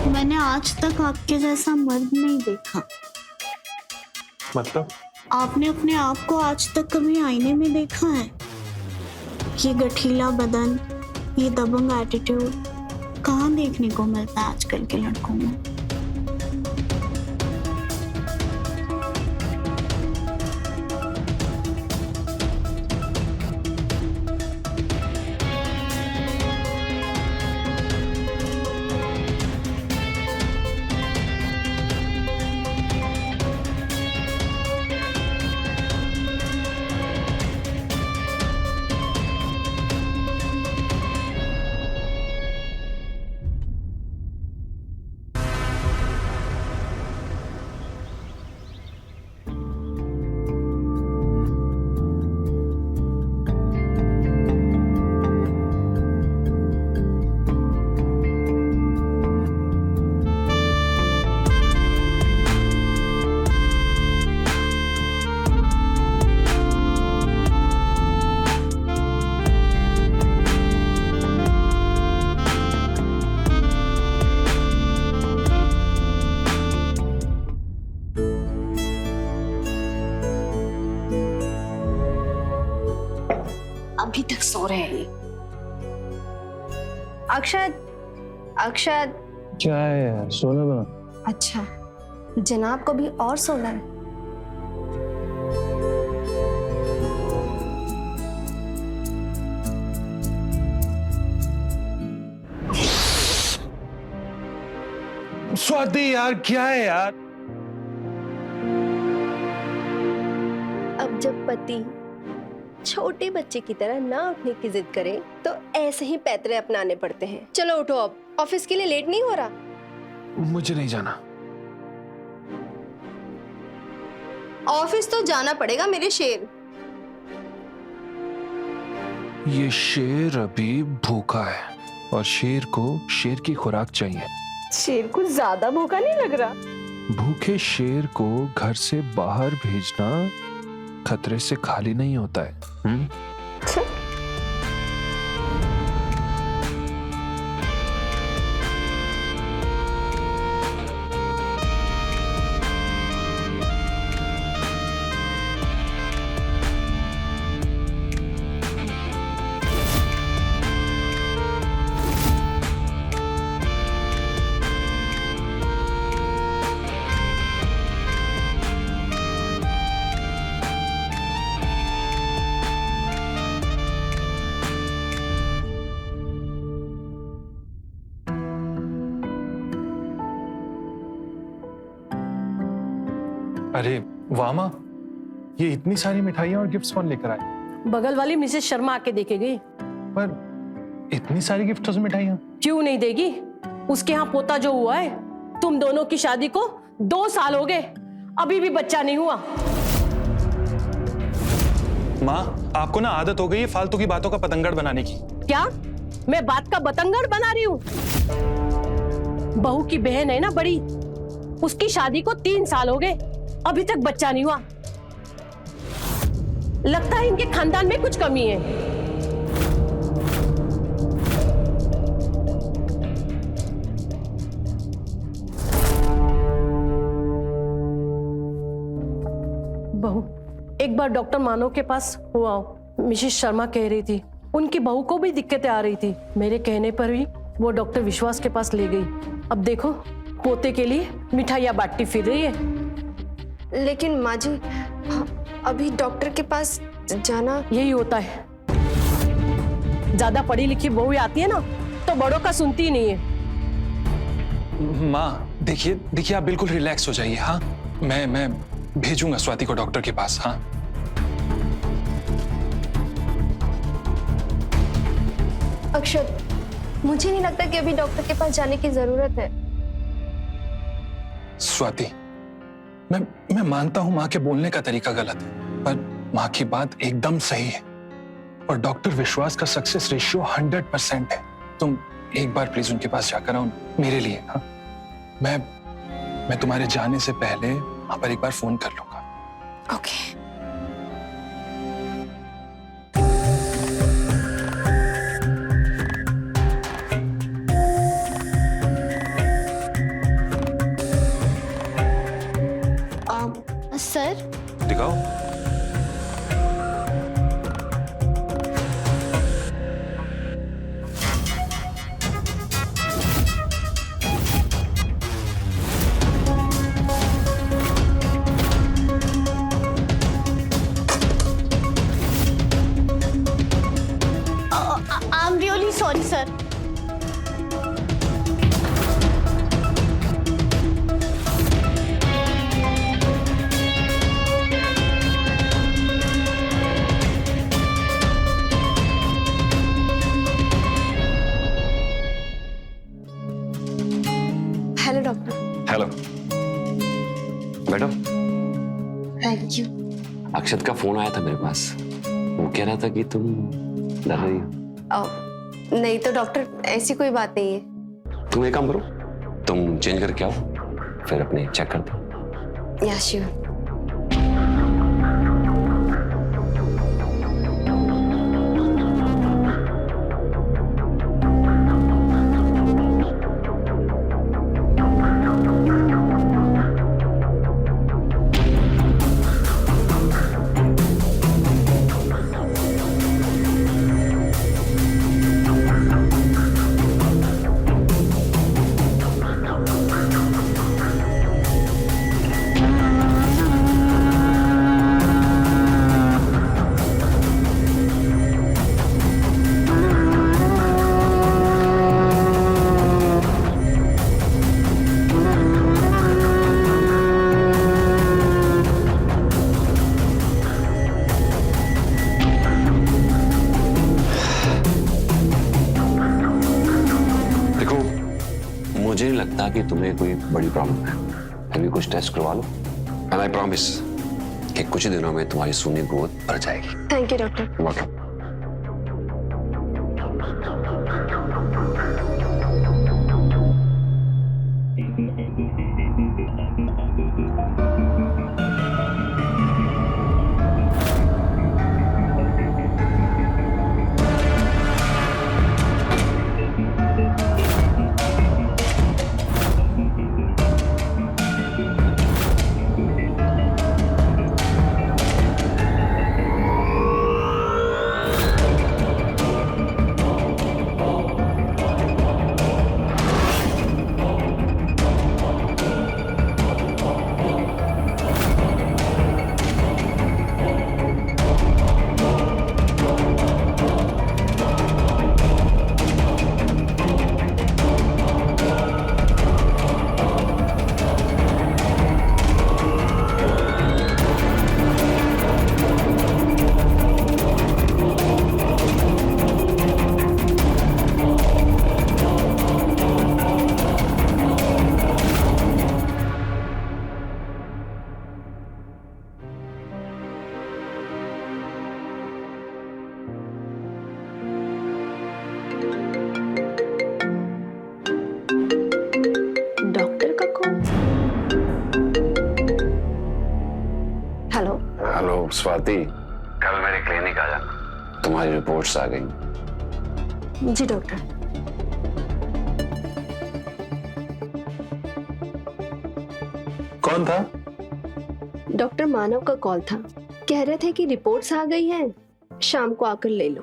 मैंने आज तक आपके जैसा मर्द नहीं देखा। मतलब? आपने अपने आप को आज तक कभी आईने में देखा है? ये गठीला बदन, ये दबंग एटीट्यूड कहाँ देखने को मिलता है आजकल के लड़कों में? अभी तक सो रहे हैं ये। अक्षत, अक्षत। क्या है यार, सोना बना। अच्छा, जनाब को भी और सोना है। स्वाति यार, क्या है यार? अब जब पति छोटे बच्चे की तरह ना उठने की जिद करे तो ऐसे ही पैतरे अपनाने पड़ते हैं। चलो उठो, अब ऑफिस के लिए लेट नहीं हो रहा? मुझे नहीं जाना। ऑफिस तो जाना पड़ेगा मेरे शेर। ये शेर अभी भूखा है और शेर को शेर की खुराक चाहिए। शेर को ज्यादा भूखा नहीं लग रहा? भूखे शेर को घर से बाहर भेजना खतरे से खाली नहीं होता है। अरे वाह माँ, ये इतनी सारी मिठाइयाँ और गिफ्ट्स कौन लेकर आए? बगल वाली मिसेस शर्मा आके देके गई। पर इतनी सारी गिफ्ट्स और मिठाइयाँ क्यों नहीं देगी? उसके यहाँ पोता जो हुआ है, तुम दोनों की शादी को 2 साल हो गए, अभी भी बच्चा नहीं हुआ। माँ, आपको ना आदत हो गई है फालतू की बातों का पतंगड़ बनाने की। क्या मैं बात का बतंगड़ बना रही हूँ? बहू की बहन है ना बड़ी, उसकी शादी को 3 साल हो गए, अभी तक बच्चा नहीं हुआ। लगता है इनके खानदान में कुछ कमी है। बहू, एक बार डॉक्टर मानव के पास हुआ, मिसेस शर्मा कह रही थी उनकी बहू को भी दिक्कतें आ रही थी। मेरे कहने पर ही वो डॉक्टर विश्वास के पास ले गई। अब देखो, पोते के लिए मिठाइयाँ बांटती फिर रही है। लेकिन माँ जी, अभी डॉक्टर के पास जाना। यही होता है, ज्यादा पढ़ी लिखी बहू आती है ना तो बड़ों का सुनती ही नहीं है। माँ देखिए आप बिल्कुल रिलैक्स हो जाइए। हाँ, मैं भेजूंगा स्वाति को डॉक्टर के पास। हाँ अक्षत, मुझे नहीं लगता कि अभी डॉक्टर के पास जाने की जरूरत है। स्वाति, मैं मानता हूं माँ के बोलने का तरीका गलत है, पर माँ की बात एकदम सही है और डॉक्टर विश्वास का सक्सेस रेशियो 100% है। तुम एक बार प्लीज उनके पास जाकर आओ मेरे लिए। हाँ, मैं तुम्हारे जाने से पहले वहां पर एक बार फोन कर लूंगा। ओके। सर, दिखाओ। I am really sorry sir. Hello doctor. Hello, बैठो। Thank you. अक्षत का फोन आया था मेरे पास, वो कह रहा था कि तुम डर रही हो। नहीं तो डॉक्टर, ऐसी कोई बात नहीं है। तुम एक काम करो, तुम चेंज करके आओ, फिर अपने चेक कर दो। या श्योर। मुझे नहीं लगता कि तुम्हें कोई बड़ी प्रॉब्लम है। अभी कुछ टेस्ट करवा लो, एंड आई प्रॉमिस कि कुछ ही दिनों में तुम्हारी सूनी ग्रोथ बढ़ जाएगी। Thank you doctor. Welcome. Hello Swati, कल मेरे क्लिनिक आ जाना, तुम्हारी रिपोर्ट्स आ गई। जी डॉक्टर। कौन था? डॉक्टर मानव का कॉल था, कह रहे थे कि रिपोर्ट्स आ गई हैं, शाम को आकर ले लो।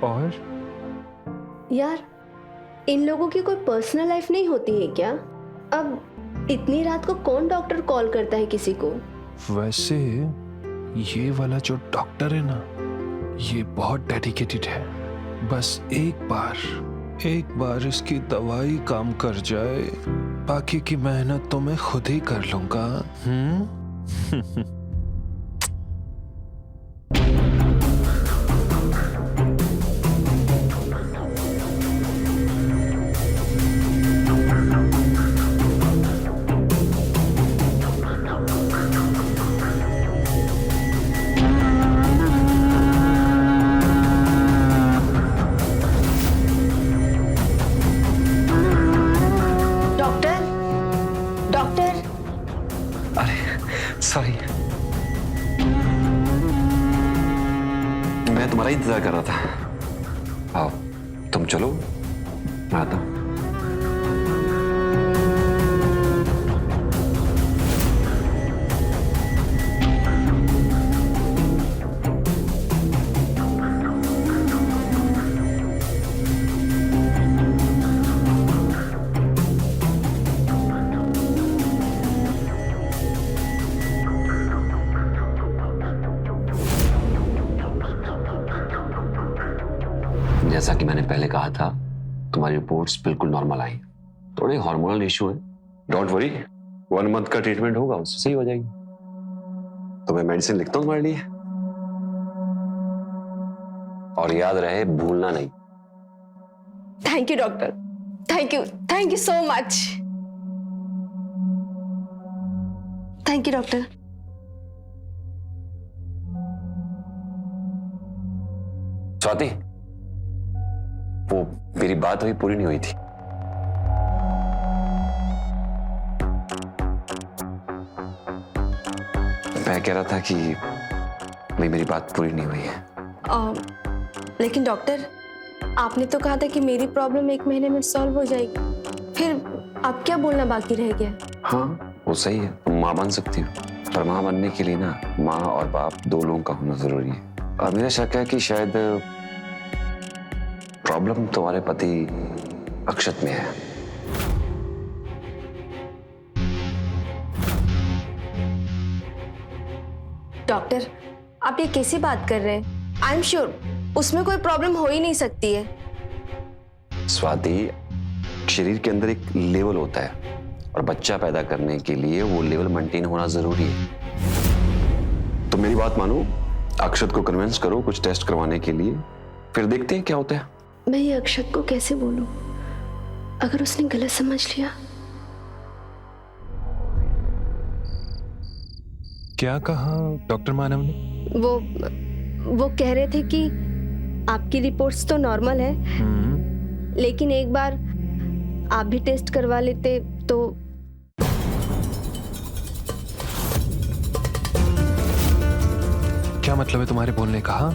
और यार, इन लोगों की कोई पर्सनल लाइफ नहीं होती है क्या? अब इतनी रात को कौन डॉक्टर कॉल करता है किसी को? वैसे ये वाला जो डॉक्टर है ना, ये बहुत डेडिकेटेड है। बस एक बार इसकी दवाई काम कर जाए, बाकी की मेहनत तो मैं खुद ही कर लूंगा। मैं तुम्हारा ही इंतजार कर रहा था। आओ तुम चलो, मैं आता हूं। जैसा कि मैंने पहले कहा था, तुम्हारी रिपोर्ट्स बिल्कुल नॉर्मल आई। थोड़े हार्मोनल इश्यू है, डोंट वरी, 1 मंथ का ट्रीटमेंट होगा, उससे सही हो जाएगी। तो मैं मेडिसिन लिखता हूं तुम्हारे लिए, और याद रहे भूलना नहीं। Thank you doctor, thank you so much. Thank you doctor. Swati, वो मेरी बात अभी पूरी नहीं हुई थी। मैं कह रहा था कि भाई मेरी बात पूरी नहीं हुई है। लेकिन डॉक्टर, आपने तो कहा था कि मेरी प्रॉब्लम 1 महीने में सॉल्व हो जाएगी, फिर अब क्या बोलना बाकी रह गया? हाँ वो सही है, तुम माँ बन सकती हो, पर माँ बनने के लिए ना माँ और बाप 2 लोगों का होना जरूरी है। और मेरा शक है कि शायद प्रॉब्लम तुम्हारे पति अक्षत में है। डॉक्टर, आप ये कैसी बात कर रहे हैं? आई एम श्योर उसमें कोई प्रॉब्लम हो ही नहीं सकती है। स्वाति, शरीर के अंदर एक लेवल होता है और बच्चा पैदा करने के लिए वो लेवल मेंटेन होना जरूरी है। तो मेरी बात मानो, अक्षत को कन्विंस करो कुछ टेस्ट करवाने के लिए, फिर देखते हैं क्या होता है। मैं ये अक्षत को कैसे बोलूं? अगर उसने गलत समझ लिया? क्या कहा डॉक्टर मानव ने? वो कह रहे थे कि आपकी रिपोर्ट्स तो नॉर्मल है, लेकिन एक बार आप भी टेस्ट करवा लेते तो। क्या मतलब है तुम्हारे बोलने का? हाँ?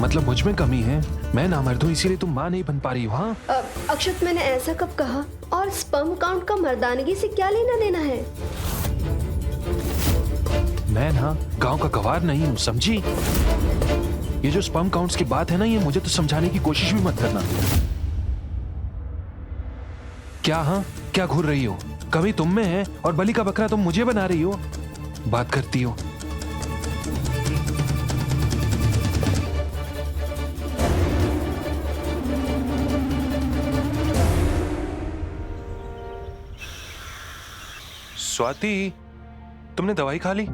मतलब मुझ में कमी है, मैं नामर्द हूं इसीलिए तुम मां नहीं बन पा रही हो? हाँ अक्षत, मैंने ऐसा कब कहा? और स्पर्म काउंट का मर्दानगी से क्या लेना देना है? मैं ना गांव का गवार नहीं हूं, समझी? ये जो स्पर्म काउंट्स की बात है ना, ये मुझे तो समझाने की कोशिश भी मत करना। क्या? हाँ, क्या घूर रही हो? कभी तुम में है और बलि का बकरा तुम मुझे बना रही हो, बात करती हो। स्वाति, तुमने दवाई खा ली?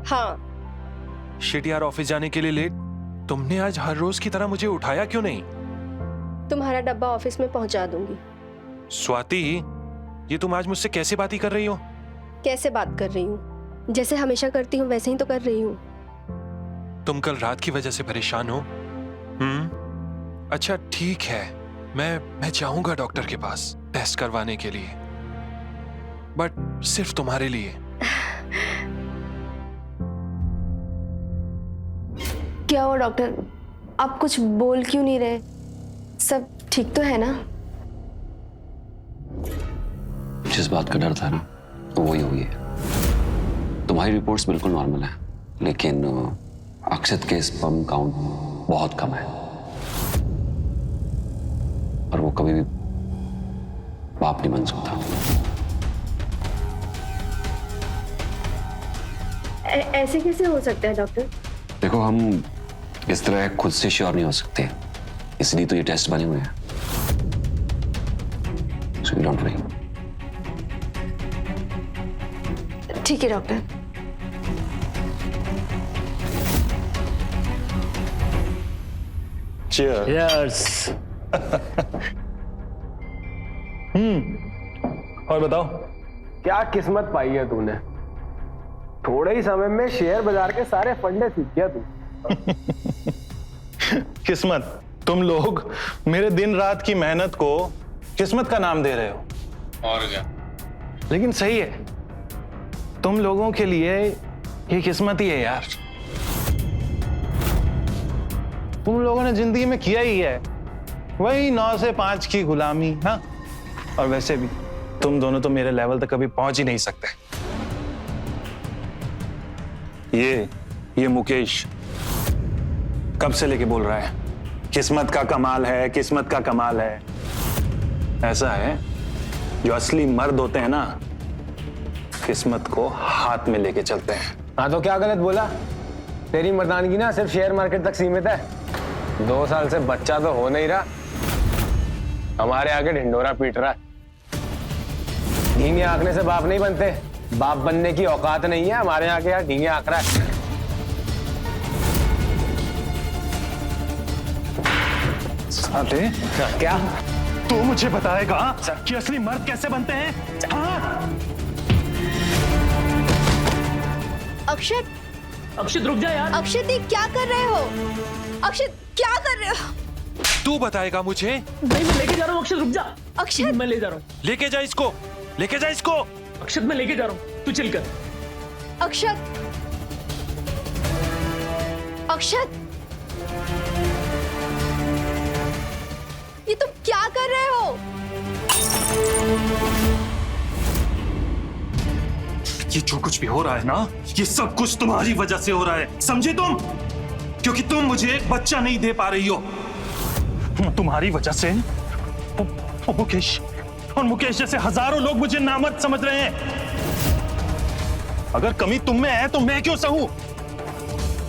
हाँ। शिट यार, ऑफिस जाने के लिए लेट। तुमने आज हर रोज की तरह मुझे उठाया क्यों नहीं? तुम्हारा डब्बा ऑफिस में पहुंचा दूंगी। स्वाति, ये तुम आज मुझसे कैसे बातें कर रही हो? कैसे बात कर रही हूँ? जैसे हमेशा करती हूँ वैसे ही तो कर रही हूँ। तुम कल रात की वजह से परेशान हो? अच्छा ठीक है, मैं जाऊंगा डॉक्टर के पास टेस्ट करवाने के लिए, बट सिर्फ तुम्हारे लिए। क्या हुआ डॉक्टर, आप कुछ बोल क्यों नहीं रहे? सब ठीक तो है ना? जिस बात का डर था ना, तो वही हुई है। तुम्हारी रिपोर्ट्स बिल्कुल नॉर्मल है, लेकिन अक्षत के स्पर्म काउंट बहुत कम है और वो कभी भी बाप नहीं बन सकता। ऐसे कैसे हो सकता है डॉक्टर? देखो, हम इस तरह खुद से श्योर नहीं हो सकते, इसलिए तो ये टेस्ट बने हुए हैं। So you don't worry. ठीक है डॉक्टर। Cheers. और बताओ, क्या किस्मत पाई है तूने? थोड़े ही समय में शेयर बाजार के सारे फंडे सीख गया तू। किस्मत? तुम लोग मेरे दिन रात की मेहनत को किस्मत का नाम दे रहे हो। और क्या? लेकिन सही है, तुम लोगों के लिए ये किस्मत ही है यार। तुम लोगों ने जिंदगी में किया ही है, वही 9 से 5 की गुलामी। हाँ, और वैसे भी तुम दोनों तो मेरे लेवल तक कभी पहुंच ही नहीं सकते। ये मुकेश कब से लेके बोल रहा है किस्मत का कमाल है, किस्मत का कमाल है। ऐसा है, जो असली मर्द होते हैं ना, किस्मत को हाथ में लेके चलते हैं। हाँ तो क्या गलत बोला? तेरी मर्दानगी ना सिर्फ शेयर मार्केट तक सीमित है। 2 साल से बच्चा तो हो नहीं रहा, हमारे आगे ढिंडोरा पीट रहा है। ढींगे आंकने से बाप नहीं बनते, बाप बनने की औकात नहीं है हमारे आगे, यार ढींगे आंक रहा है। साले, क्या? तू मुझे बताएगा कि असली मर्द कैसे बनते हैं? हाँ? अक्षत, अक्षत रुक जा यार। अक्षत ये क्या कर रहे हो? अक्षत क्या कर रहे हो? तू बताएगा मुझे। नहीं मैं लेके जा रहा हूँ, अक्षत रुक जा। अक्षत मैं ले जा रहा हूँ। लेके जा इसको, लेके जा इसको। अक्षत मैं लेके जा रहा हूँ, तू चल कर। अक्षत, अक्षत, ये तुम क्या कर रहे हो? ये जो कुछ भी हो रहा है ना, ये सब कुछ तुम्हारी वजह से हो रहा है, समझे तुम? क्योंकि तुम मुझे एक बच्चा नहीं दे पा रही हो। तुम्हारी वजह से मुकेश और मुकेश जैसे हजारों लोग मुझे नामर्द समझ रहे हैं। अगर कमी तुम में है तो मैं क्यों सहूं?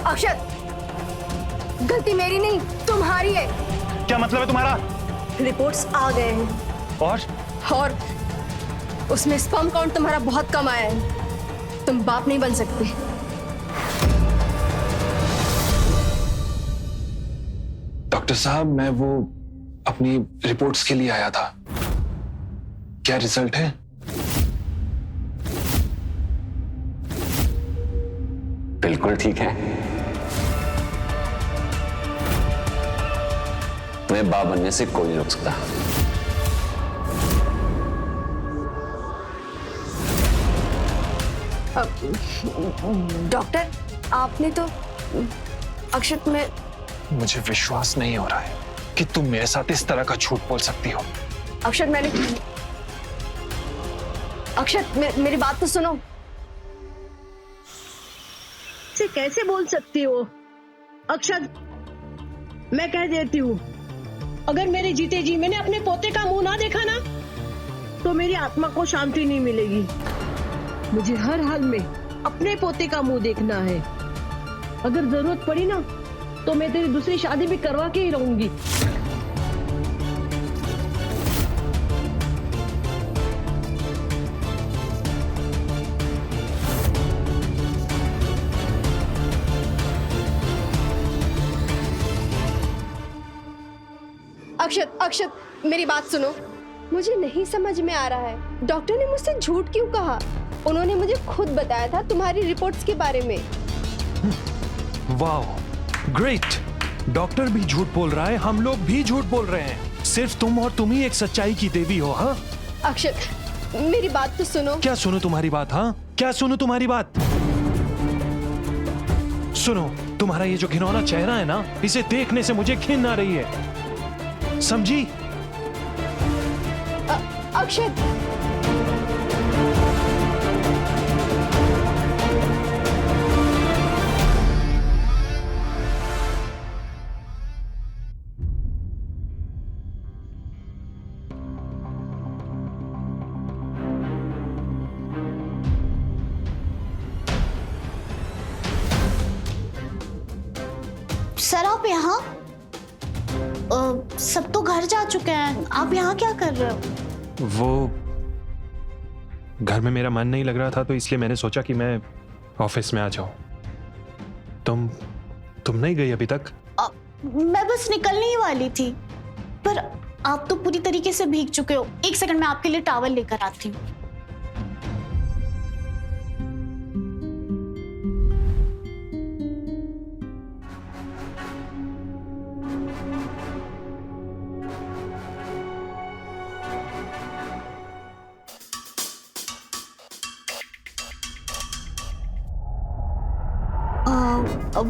अक्षत, गलती मेरी नहीं तुम्हारी है। क्या मतलब है तुम्हारा? रिपोर्ट्स आ गए हैं और उसमें स्पर्म काउंट तुम्हारा बहुत कम आया है। तुम बाप नहीं बन सकते। डॉक्टर साहब, मैं वो अपनी रिपोर्ट्स के लिए आया था। क्या रिजल्ट है? बिल्कुल ठीक है। तुम्हें बाप बनने से कोई नहीं रोक सकता। डॉक्टर, आपने तो अक्षत में। मुझे विश्वास नहीं हो रहा है कि तुम मेरे साथ इस तरह का झूठ बोल सकती हो। अक्षत मेरी बात तो सुनो। से कैसे बोल सकती हो? अक्षत, मैं कह देती हूँ, अगर मेरे जीते जी मैंने अपने पोते का मुंह ना देखा ना, तो मेरी आत्मा को शांति नहीं मिलेगी। मुझे हर हाल में अपने पोते का मुंह देखना है। अगर जरूरत पड़ी ना, तो मैं तेरी दूसरी शादी भी करवा के ही रहूंगी। अक्षत, मेरी बात सुनो। मुझे नहीं समझ में आ रहा है, डॉक्टर ने मुझसे झूठ क्यों कहा? उन्होंने मुझे खुद बताया था तुम्हारी रिपोर्ट्स के बारे में। Wow, great. डॉक्टर भी झूठ बोल रहा है, हम लोग भी झूठ बोल रहे हैं। सिर्फ तुम और तुम ही एक सच्चाई की देवी हो। हाँ अक्षत, मेरी बात तो सुनो। क्या सुनो तुम्हारी बात? हाँ क्या सुनो तुम्हारी बात? सुनो, तुम्हारा ये जो घिनौना चेहरा है ना, इसे देखने से मुझे घिन आ रही है, समझी? अक्षत, सर आप यहाँ? सब तो घर जा चुके हैं, आप यहाँ क्या कर रहे हो? वो घर में मेरा मन नहीं लग रहा था, तो इसलिए मैंने सोचा कि मैं ऑफिस में आ जाऊं। तुम नहीं गई अभी तक? मैं बस निकलने ही वाली थी, पर आप तो पूरी तरीके से भीग चुके हो। एक सेकंड में आपके लिए टॉवल लेकर आती हूँ।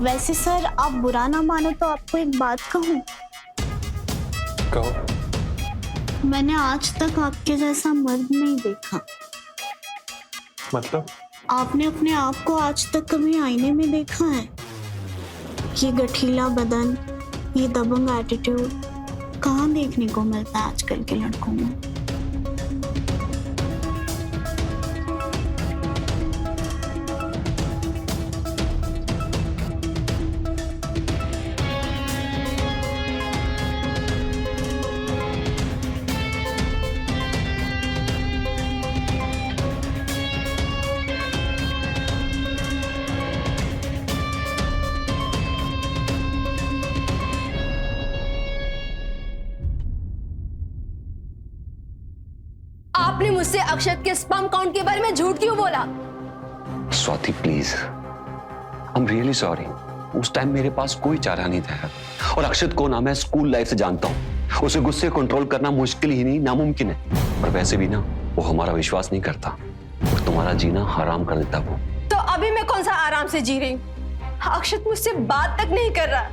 वैसे सर आप बुरा ना मानो तो आपको एक बात कहूँ। कहो। मैंने आज तक आपके जैसा मर्द नहीं देखा। मतलब? आपने अपने आप को आज तक कभी आईने में देखा है? ये गठीला बदन, ये दबंग एटीट्यूड कहाँ देखने को मिलता है आजकल के लड़कों में। आपने मुझसे अक्षत के स्पर्म काउंट के बारे में झूठ क्यों बोला? Swati please, I am really sorry. उस टाइम मेरे पास कोई चारा नहीं था और अक्षत को ना मैं स्कूल लाइफ से जानता हूँ। उसे गुस्से कंट्रोल करना मुश्किल ही नहीं, नामुमकिन है। और वैसे भी ना वो हमारा विश्वास नहीं करता और तुम्हारा जीना हराम कर देता वो। तो अभी मैं कौन सा आराम से जी रही हूँ? अक्षत मुझसे बात तक नहीं कर रहा।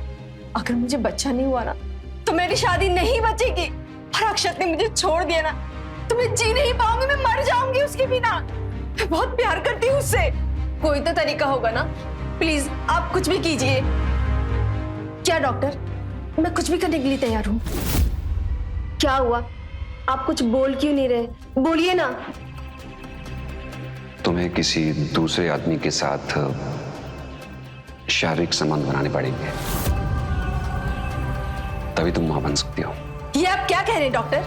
अगर मुझे बच्चा नहीं हुआ ना तो मेरी शादी नहीं बचेगी। और अक्षत ने मुझे छोड़ दिया ना तो मैं जी नहीं पाऊंगी, मैं मर जाऊंगी उसके बिना। मैं बहुत प्यार करती हूँ उससे। कोई तो तरीका होगा ना? प्लीज आप कुछ भी कीजिए। क्या डॉक्टर, मैं कुछ भी करने के लिए तैयार हूँ। क्या हुआ? आप कुछ बोल क्यों नहीं रहे? बोलिए ना। तुम्हें किसी दूसरे आदमी के साथ शारीरिक संबंध बनाने पड़ेंगे, तभी तुम मां बन सकती हो। ये आप क्या कह रहे हैं डॉक्टर?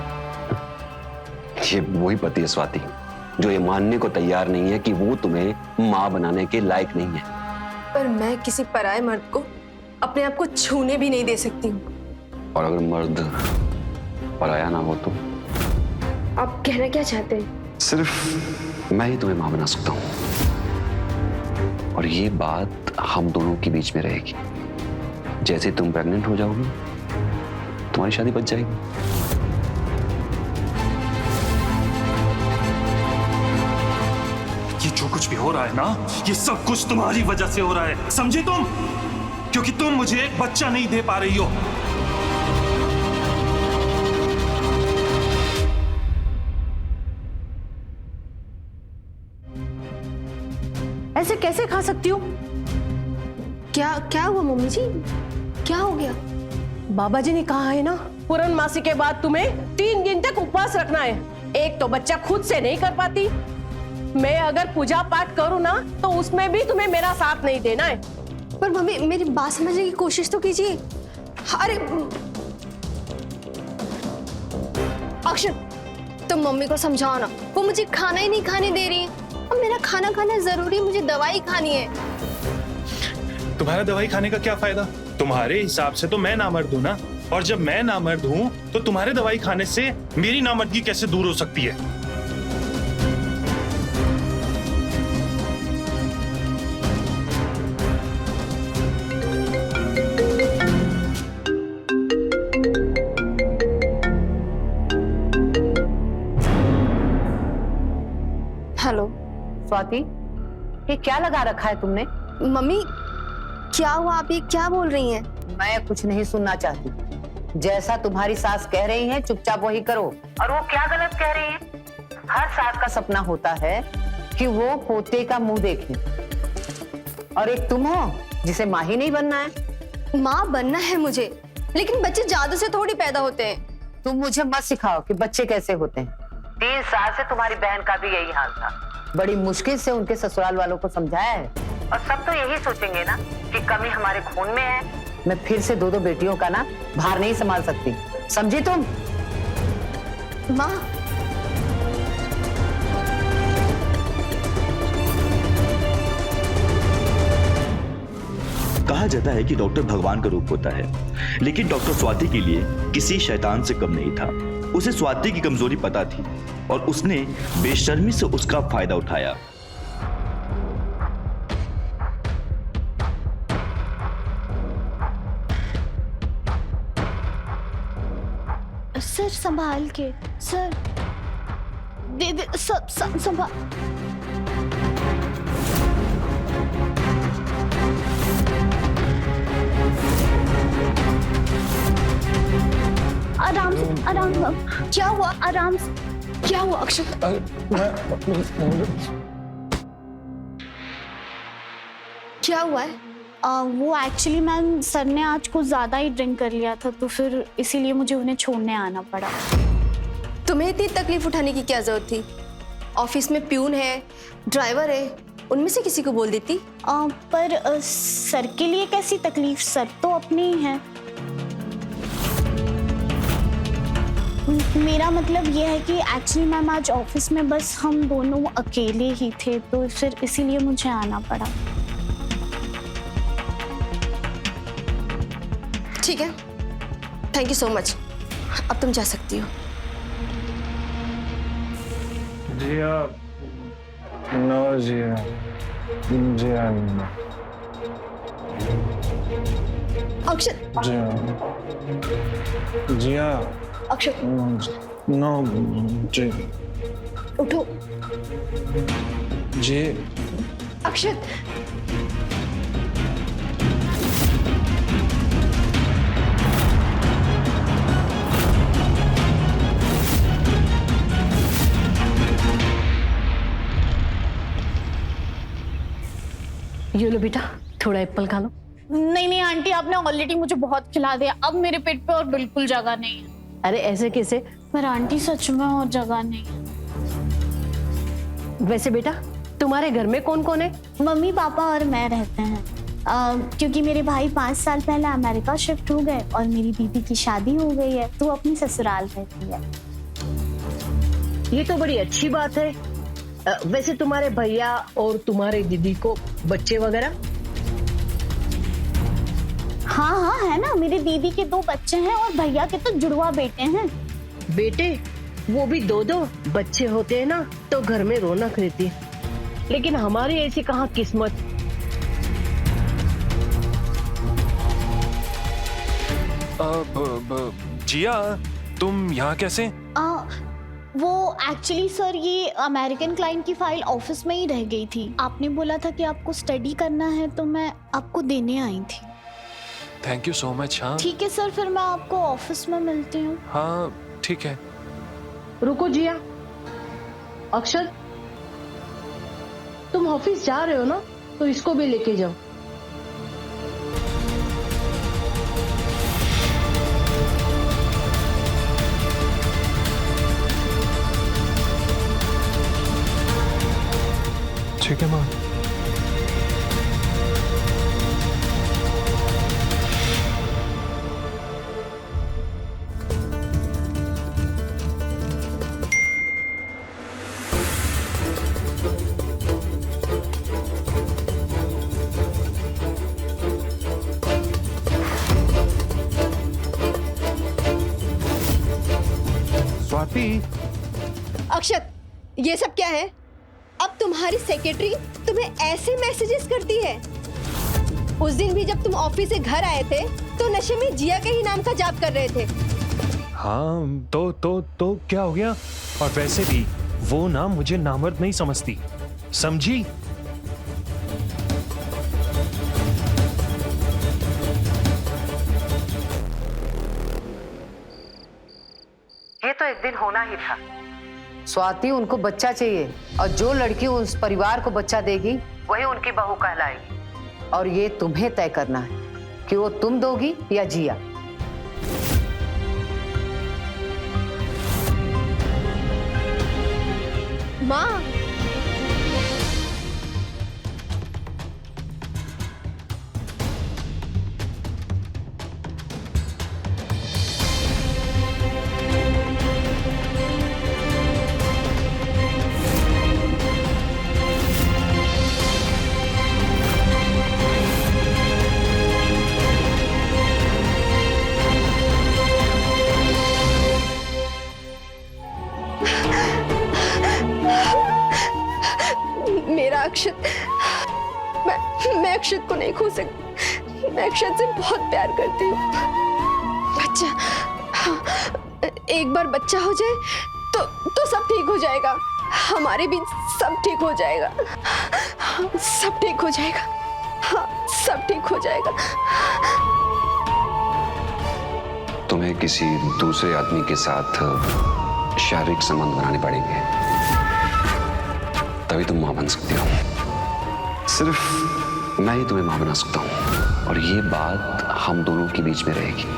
ये वही पति है स्वाति जो ये मानने को तैयार नहीं है कि वो तुम्हें मां बनाने के लायक नहीं है। पर मैं किसी पराये मर्द को अपने आप को छूने भी नहीं दे सकती हूँ। और अगर मर्द पराया ना हो तो? आप कहना क्या चाहते हैं? सिर्फ मैं ही तुम्हें मां बना सकता हूं और ये बात हम दोनों के बीच में रहेगी। जैसे तुम प्रेग्नेंट हो जाओगी तुम्हारी शादी बच जाएगी। ये जो कुछ भी हो रहा है ना, ये सब कुछ तुम्हारी वजह से हो रहा है, समझे तुम? क्योंकि तुम मुझे एक बच्चा नहीं दे पा रही हो। ऐसे कैसे खा सकती हूँ? क्या क्या हुआ मम्मी जी? क्या हो गया? बाबा जी ने कहा है ना, पूर्णमासी के बाद तुम्हें 3 दिन तक उपवास रखना है। एक तो बच्चा खुद से नहीं कर पाती, मैं अगर पूजा पाठ करूँ ना तो उसमें भी तुम्हें मेरा साथ नहीं देना है। पर मम्मी मेरी बात समझने की कोशिश तो कीजिए। अरे अक्षत, तुम मम्मी को समझाओ ना, वो मुझे खाना ही नहीं खाने दे रही है। अब मेरा खाना खाना जरूरी, मुझे दवाई खानी है। तुम्हारा दवाई खाने का क्या फायदा? तुम्हारे हिसाब से तो मैं नामर्द हूं ना, और जब मैं नामर्द हूं तो तुम्हारे दवाई खाने से मेरी नामर्दगी कैसे दूर हो सकती है? हेलो स्वाति, ये क्या लगा रखा है तुमने? मम्मी, क्या हुआ? आप ये क्या बोल रही हैं? मैं कुछ नहीं सुनना चाहती। जैसा तुम्हारी सास कह रही है चुपचाप वही करो। और वो क्या गलत कह रही है? हर सास का सपना होता है कि वो पोते का मुंह देखे, और एक तुम हो जिसे माँ ही नहीं बनना है। माँ बनना है मुझे, लेकिन बच्चे जादू से थोड़ी पैदा होते हैं। तुम मुझे मत सिखाओ कि बच्चे कैसे होते हैं। 3 साल से तुम्हारी बहन का भी यही हाल था। बड़ी मुश्किल से उनके ससुराल वालों को समझाया है, और सब तो यही सोचेंगे ना कि कमी हमारे खून में है। मैं फिर से 2 बेटियों का ना भार नहीं संभाल सकती, समझी तुम? माँ, कहा जाता है कि डॉक्टर भगवान का रूप होता है, लेकिन डॉक्टर स्वाति के लिए किसी शैतान से कम नहीं था। उसे स्वाति की कमजोरी पता थी और उसने बेशर्मी से उसका फायदा उठाया। सर संभाल के, सर दे सब संभाल। क्या हुआ? आराम से। क्या हुआ अक्षत? क्या हुआ है? वो एक्चुअली मैम सर ने आज कुछ ज्यादा ही ड्रिंक कर लिया था, तो फिर इसीलिए मुझे उन्हें छोड़ने आना पड़ा। तुम्हें इतनी तकलीफ उठाने की क्या जरूरत थी? ऑफिस में प्यून है, ड्राइवर है, उनमें से किसी को बोल देती। पर सर के लिए कैसी तकलीफ? सर तो अपने ही हैं। मेरा मतलब ये है कि एक्चुअली मैम आज ऑफिस में बस हम दोनों अकेले ही थे, तो फिर इसीलिए मुझे आना पड़ा। ठीक है, थैंक यू सो मच। अब तुम जा सकती हो। जिया, नो जिया, जिया नो। अक्षत, जिया, जिया, अक्षत नो, जी, उठो। जी, अक्षत, ये लो बेटा, थोड़ा एप्पल खा लो। नहीं नहीं आंटी, आपने ऑलरेडी मुझे बहुत खिला दिया, अब मेरे पेट पे और बिल्कुल जगह नहीं है। अरे ऐसे कैसे? पर आंटी सच में और जगह नहीं है। वैसे बेटा, तुम्हारे घर में कौन कौन है? मम्मी पापा और मैं रहते हैं। क्योंकि मेरे भाई 5 साल पहले अमेरिका शिफ्ट हो गए और मेरी दीदी की शादी हो गई है, तो अपनी ससुराल रहती है। ये तो बड़ी अच्छी बात है। वैसे तुम्हारे भैया और तुम्हारे दीदी को बच्चे वगैरह? हाँ हाँ है ना, मेरी दीदी के 2 बच्चे हैं और भैया के तो जुड़वा बेटे हैं। बेटे? वो भी 2-2 बच्चे होते हैं ना, तो घर में रौनक रहती है। लेकिन हमारी ऐसी कहाँ किस्मत। जिया, तुम यहाँ कैसे? वो एक्चुअली सर ये अमेरिकन क्लाइंट की फाइल ऑफिस में ही रह गई थी। आपने बोला था कि आपको स्टडी करना है, तो मैं आपको देने आई थी। Thank you so much. हाँ ठीक है सर, फिर मैं आपको ऑफिस में मिलती हूँ। हाँ ठीक है। रुको जिया, अक्षत, तुम ऑफिस जा रहे हो ना, तो इसको भी लेके जाओ। ठीक है माँ। स्वाति, अक्षत, ये सब क्या है? अब तुम्हारी सेक्रेटरी तुम्हें ऐसे मैसेजेस करती है? उस दिन भी जब तुम ऑफिस से घर आए थे, तो नशे में जिया के ही नाम का जाप कर रहे थे। हाँ तो क्या हो गया? और वैसे भी वो ना मुझे नामर्द नहीं समझती, समझी? ये तो एक दिन होना ही था। स्वाति, उनको बच्चा चाहिए और जो लड़की उस परिवार को बच्चा देगी वही उनकी बहू कहलाएगी। और ये तुम्हें तय करना है कि वो तुम दोगी या जिया। माँ, मेरा अक्षत, मैं अक्षत को नहीं खो सकती। मैं अक्षत से बहुत प्यार करती हूँ। बच्चा, हाँ, एक बार बच्चा हो जाए तो सब ठीक हो जाएगा। हमारे बीच सब ठीक हो जाएगा। सब ठीक हो जाएगा। हाँ, सब ठीक हो जाएगा। तुम्हें किसी दूसरे आदमी के साथ शारीरिक संबंध बनाने पड़ेंगे, तभी तुम मां बन सकती हो। सिर्फ मैं ही तुम्हें मां बना सकता हूं, और ये बात हम दोनों के बीच में रहेगी।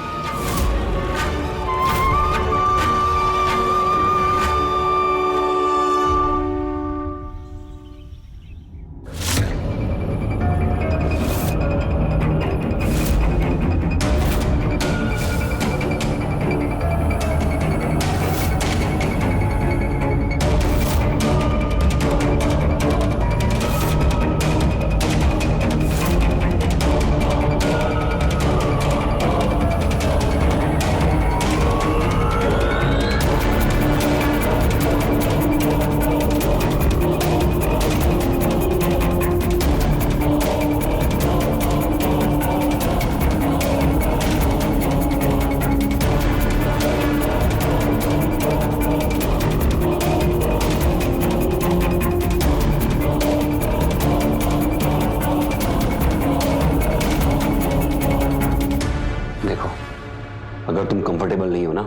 अगर तुम कंफर्टेबल नहीं हो ना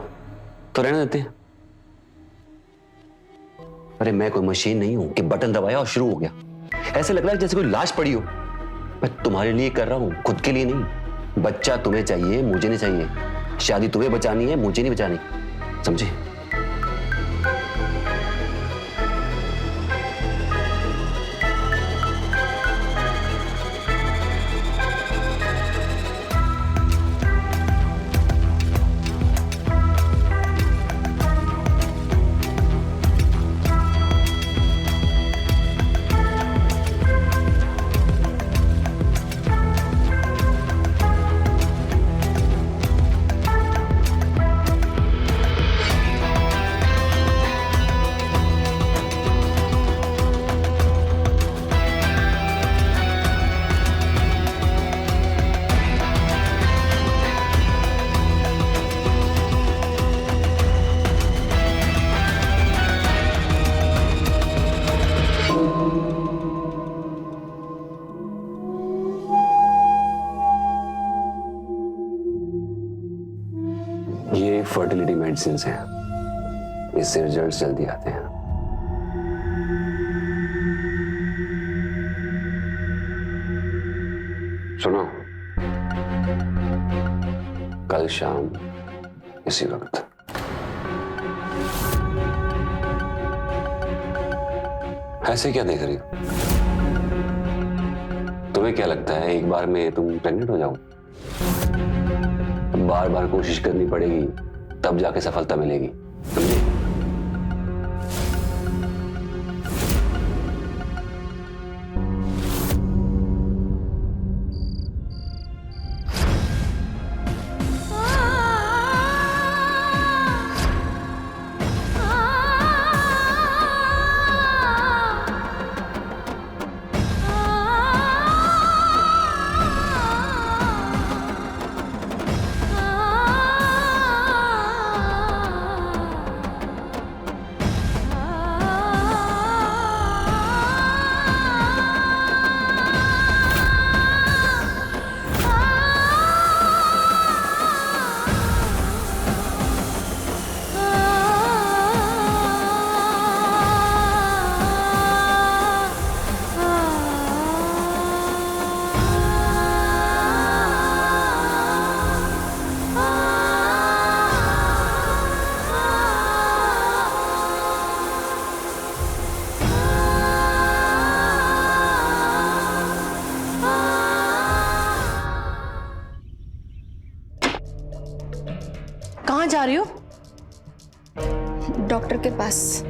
तो रहने देते हैं। अरे मैं कोई मशीन नहीं हूं कि बटन दबाया और शुरू हो गया। ऐसे लग रहा है जैसे कोई लाश पड़ी हो। मैं तुम्हारे लिए कर रहा हूं, खुद के लिए नहीं। बच्चा तुम्हें चाहिए, मुझे नहीं चाहिए। शादी तुम्हें बचानी है, मुझे नहीं बचानी, समझे? ये फर्टिलिटी मेडिसिन हैं, इससे रिजल्ट जल्दी आते हैं। सुनो, कल शाम इसी वक्त। ऐसे क्या देख रही हो? तुम्हें क्या लगता है एक बार में तुम प्रेग्नेंट हो जाओ? बार बार कोशिश करनी पड़ेगी, तब जाके सफलता मिलेगी, समझे? कहाँ जा रही हो? डॉक्टर के पास।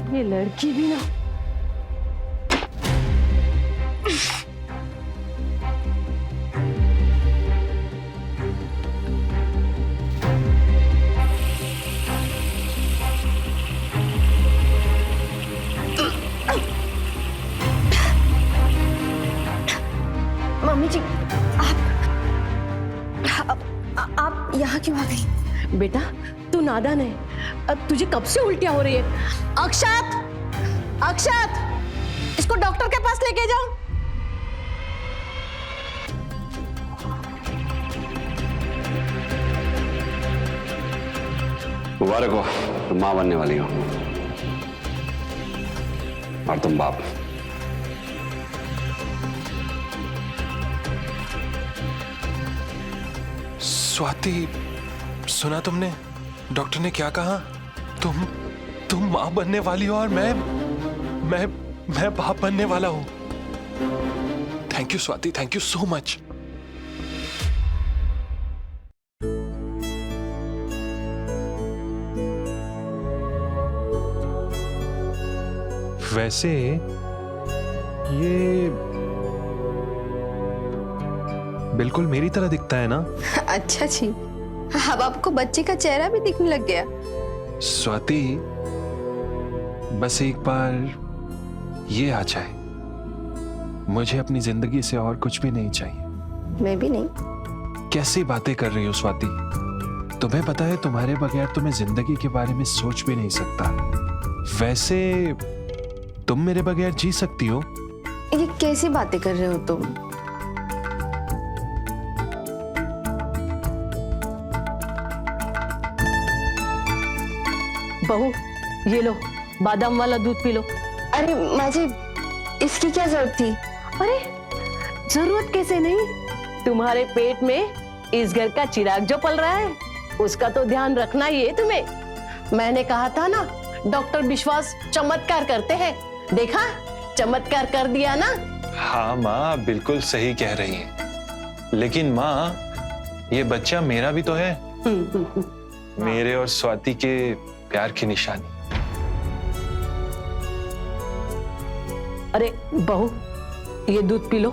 ये लड़की भी ना। मम्मी जी, आप यहाँ क्यों आ गई? बेटा तू नादान है, अब तुझे कब से उल्टियां हो रही है? अक्षत, अक्षत, इसको डॉक्टर के पास लेके जाओ। मुबारक हो, तुम मां बनने वाली हो और तुम बाप। स्वाति, सुना तुमने? डॉक्टर ने क्या कहा? तुम मां बनने वाली हो और मैं बाप बनने वाला हूं। Thank you Swati, thank you so much. वैसे ये बिल्कुल मेरी तरह दिखता है ना? अच्छा जी, अब आपको बच्चे का चेहरा भी दिखने लग गया। स्वाति, बस एक बार ये आ जाए, मुझे अपनी जिंदगी से और कुछ भी नहीं चाहिए। मैं भी नहीं। कैसी बातें कर रही हो स्वाति? तुम्हें पता है तुम्हारे बगैर तो मैं जिंदगी के बारे में सोच भी नहीं सकता। वैसे तुम मेरे बगैर जी सकती हो? ये कैसी बातें कर रहे हो तुम? बहू, ये लो बादाम वाला दूध पी लो। अरे माँ जी, इसकी क्या जरूरत थी? अरे जरूरत कैसे नहीं, तुम्हारे पेट में इस घर का चिराग जो पल रहा है उसका तो ध्यान रखना ही है तुम्हें। मैंने कहा था ना, डॉक्टर विश्वास चमत्कार करते हैं। देखा, चमत्कार कर दिया ना। हाँ माँ, बिल्कुल सही कह रही है, लेकिन माँ ये बच्चा मेरा भी तो है, मेरे और स्वाति के प्यार की निशानी। अरे बहू, ये दूध पी लो।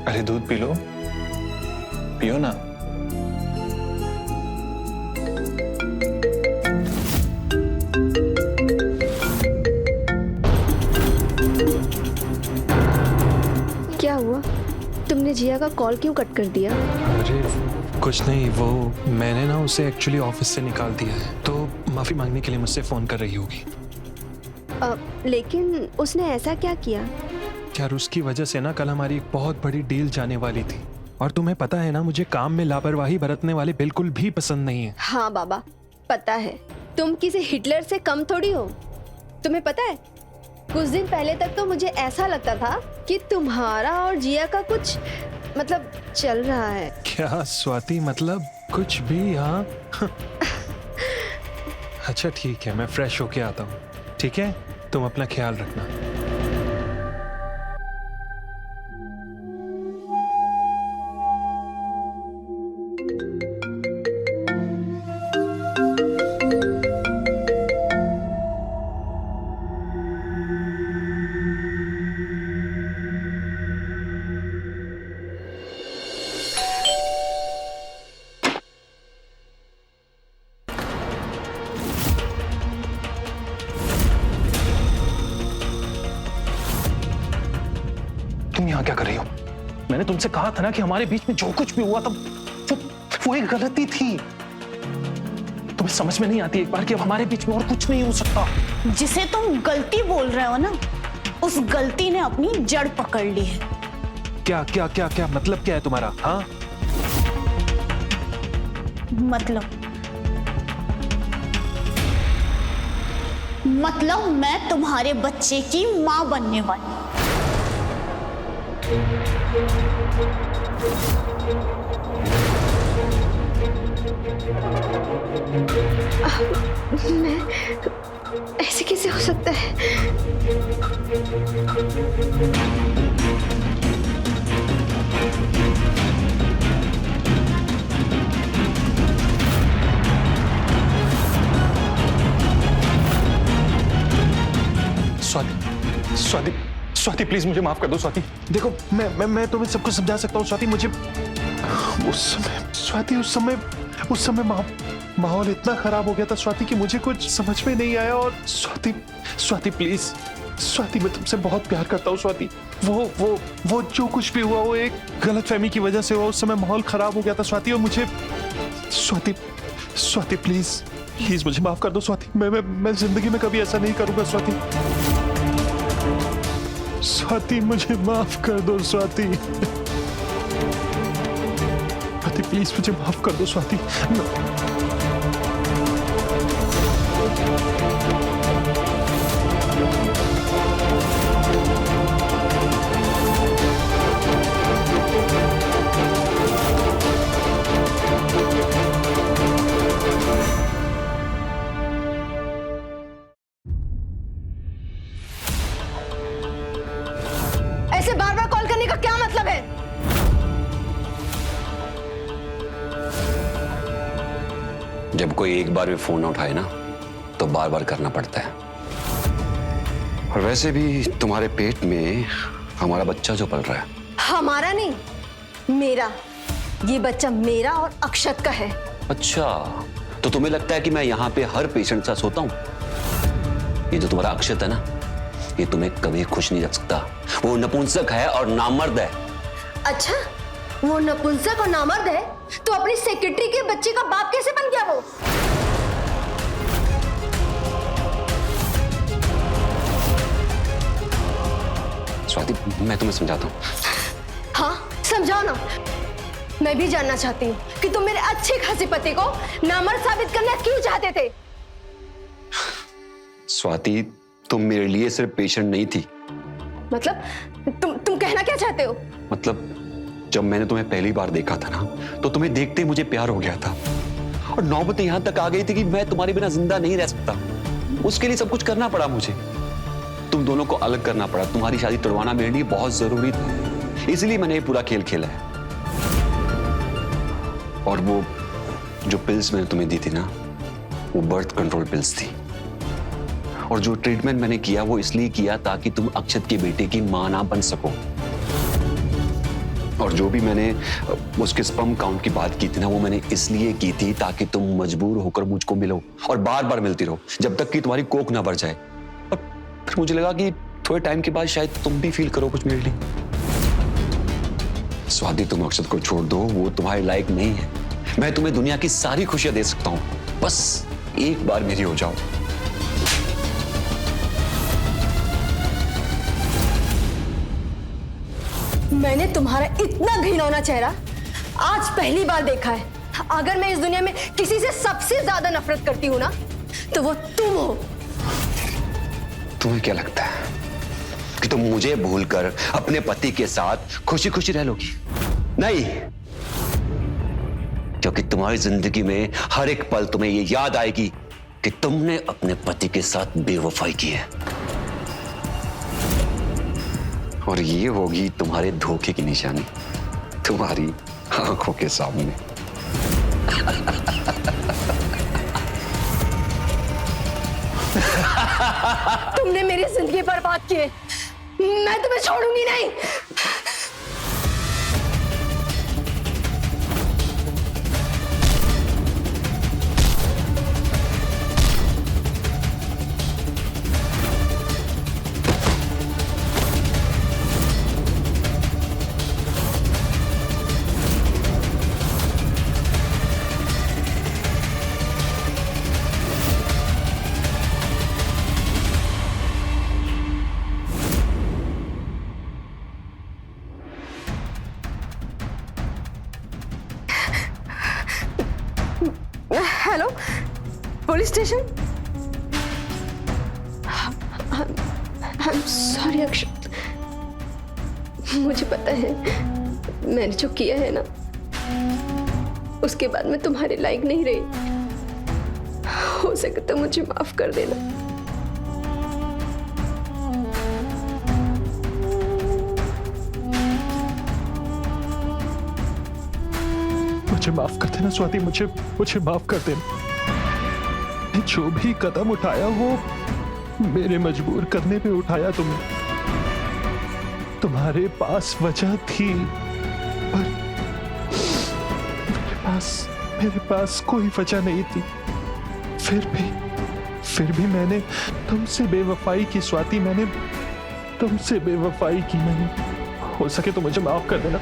अरे दूध पी लो, पियो ना। क्या हुआ? तुमने जिया का कॉल क्यों कट कर दिया? अरे कुछ नहीं, वो मैंने ना उसे एक्चुअली ऑफिस से निकाल दिया है, तो माफी मांगने के लिए मुझसे फोन कर रही होगी। लेकिन उसने ऐसा क्या किया? यार उसकी वजह से ना कल हमारी एक बहुत बड़ी डील जाने वाली थी, और तुम्हें पता है ना, मुझे काम में लापरवाही बरतने वाले बिल्कुल भी पसंद नहीं है। हाँ बाबा, पता है। तुम किसी हिटलर से कम थोड़ी हो। तुम्हें पता है, कुछ दिन पहले तक तो मुझे ऐसा लगता था कि तुम्हारा और जिया का कुछ मतलब चल रहा है। क्या स्वाति, मतलब कुछ भी? हाँ अच्छा ठीक है, मैं फ्रेश होके आता हूँ, ठीक है? तुम अपना ख्याल रखना। तुम यहाँ क्या कर रही हो? मैंने तुमसे कहा था ना कि हमारे बीच में जो कुछ भी हुआ था वो एक गलती थी। तुम्हें समझ में नहीं आती एक बार कि अब हमारे बीच में और कुछ नहीं हो सकता? जिसे तुम गलती बोल रहे हो ना, उस गलती ने अपनी जड़ पकड़ ली है। क्या क्या क्या क्या मतलब क्या है तुम्हारा? हाँ मतलब मैं तुम्हारे बच्चे की मां बनने वाली। मैं ऐसे कैसे हो सकता है? स्वाति स्वाति स्वाति प्लीज मुझे माफ कर दो स्वाति। देखो मैं तुम्हें सब कुछ समझा सकता हूँ स्वाति। मुझे उस समय माहौल इतना खराब हो गया था स्वाति कि मुझे कुछ समझ में नहीं आया। और स्वाति प्लीज स्वाति, मैं तुमसे बहुत प्यार करता हूँ स्वाति। वो जो कुछ भी हुआ वो एक गलतफहमी की वजह से हुआ। उस समय माहौल खराब हो गया था स्वाति। और मुझे स्वाति प्लीज मुझे माफ कर दो स्वाति। मैं जिंदगी में कभी ऐसा नहीं करूंगा स्वाति मुझे माफ कर दो स्वाति प्लीज मुझे माफ कर दो स्वाति। ऐसे बार बार कॉल करने का क्या मतलब है? जब कोई एक बार भी फोन ना उठाए ना तो बार बार करना पड़ता है। और वैसे भी तुम्हारे पेट में हमारा बच्चा जो पल रहा है। हमारा नहीं, मेरा। ये बच्चा मेरा और अक्षत का है। अच्छा, तो तुम्हें लगता है कि मैं यहाँ पे हर पेशेंट के साथ सोता हूँ? ये जो तुम्हारा अक्षत है ना, ये तुम्हें कभी खुश नहीं रख सकता। वो नपुंसक है और नामर्द है। अच्छा, वो नपुंसक और नामर्द है तो अपनी सेक्रेटरी के बच्चे का बाप कैसे बन गया वो? स्वाति, मैं तुम्हें समझाता हूँ। हाँ, समझाओ ना। मैं भी जानना चाहती हूँ कि तुम मेरे अच्छे खासे पति को नामर्द साबित करना क्यों चाहते थे? स्वाति, तुम मेरे लिए सिर्फ पेशेंट नहीं थी। मतलब तुम कहना क्या चाहते हो? मतलब जब मैंने तुम्हें पहली बार देखा था ना, तो तुम्हें देखते ही मुझे प्यार हो गया था। और नौबत यहां तक आ गई थी कि मैं तुम्हारे बिना जिंदा नहीं रह सकता। उसके लिए सब कुछ करना पड़ा मुझे। तुम दोनों को अलग करना पड़ा। तुम्हारी शादी तुड़वाना मेरे लिए बहुत जरूरी था। इसलिए मैंने ये पूरा खेल खेला है। और वो जो पिल्स मैंने तुम्हें दी थी ना, वो बर्थ कंट्रोल पिल्स थी। और जो ट्रीटमेंट मैंने किया वो इसलिए किया ताकि तुम अक्षत के बेटे की मां ना बन सको। और जो भी मैंने उसके स्पर्म काउंट की बात की थी ना, वो मैंने इसलिए की थी ताकि तुम मजबूर होकर मुझको मिलो और बार बार मिलती रहो जब तक कि तुम्हारी कोख ना भर जाए। और फिर मुझे लगा कि थोड़े टाइम के बाद शायद तुम भी फील करो कुछ मेरे लिए। स्वाति, तुम अक्षत को छोड़ दो, वो तुम्हारे लायक नहीं है। मैं तुम्हें दुनिया की सारी खुशियां दे सकता हूं, बस एक बार मेरी हो जाओ। मैंने तुम्हारा इतना घिनौना चेहरा आज पहली बार देखा है। अगर मैं इस दुनिया में किसी से सबसे ज्यादा नफरत करती हूँ ना, तो वो तुम हो। तुम्हें क्या लगता है कि तुम मुझे भूलकर अपने पति के साथ खुशी खुशी रह लोगी? नहीं, क्योंकि तुम्हारी जिंदगी में हर एक पल तुम्हें ये याद आएगी कि तुमने अपने पति के साथ बेवफाई की है। और ये होगी तुम्हारे धोखे की निशानी तुम्हारी आंखों के सामने। तुमने मेरी जिंदगी बर्बाद की है। मैं तुम्हें छोड़ूंगी नहीं। Hello, police station. सॉरी अक्षत, मुझे पता है मैंने जो किया है ना उसके बाद मैं तुम्हारे लायक नहीं रही। हो सके तो मुझे माफ कर देना। मुझे माफ कर देना स्वाति, मुझे माफ कर देना। जो भी कदम उठाया वो मेरे मजबूर करने पे उठाया तुमने। तुम्हारे पास वजह थी पर मेरे पास कोई वजह नहीं थी। फिर भी मैंने तुमसे बेवफाई की स्वाति, मैंने तुमसे बेवफाई की। मैंने, हो सके तो मुझे माफ कर देना।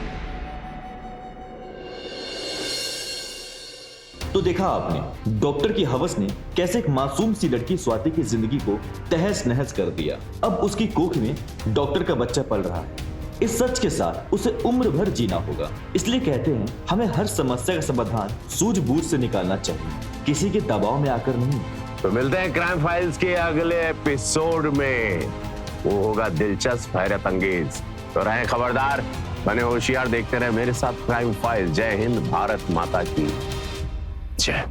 तो देखा आपने डॉक्टर की हवस ने कैसे एक मासूम सी लड़की स्वाति की जिंदगी को तहस नहस कर दिया। अब उसकी कोख में डॉक्टर का बच्चा पल रहा है। इस सच के साथ उसे उम्र भर जीना होगा। इसलिए कहते हैं हमें हर समस्या का समाधान सूझबूझ से निकालना चाहिए, किसी के दबाव में आकर नहीं। तो मिलते हैं क्राइम फाइल्स के अगले एपिसोड में। वो होगा दिलचस्प, हैरत अंगेज। तो रहें खबरदार, बने होशियार, देखते रहे मेरे साथ क्राइम फाइल। जय हिंद, भारत माता की जय।